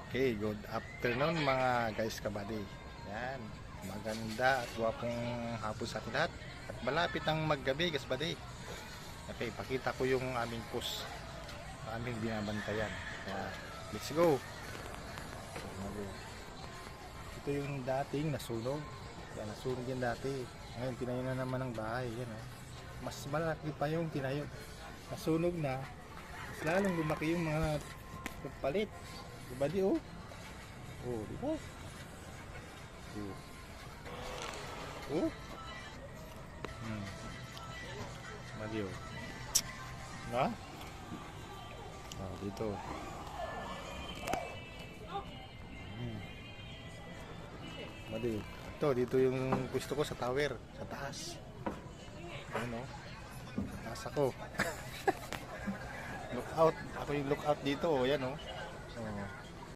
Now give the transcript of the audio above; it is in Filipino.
Okay, good afternoon mga guys kabady. Yan, maganda at gwapong hapon sa atin lahat. At malapit ang maggabi guys kabady. Okay, pakita ko yung aming post, aming binabantayan. Yan, let's go. Ito yung dating nasunog. Yan, nasunog yan dati. Ngayon, tinayo na naman ng bahay. Yan, oh. Mas malaki pa yung tinayo. Nasunog na. Mas lalong lumaki yung mga palit. Diba di oh? Oh, diba? Oh. Oh. Mali oh. Na? Oh, dito. Mali. Ito, dito yung gusto ko sa tower. Sa taas. Ano? Sa taas ako. Lookout. Ako yung lookout dito oh. Yan oh.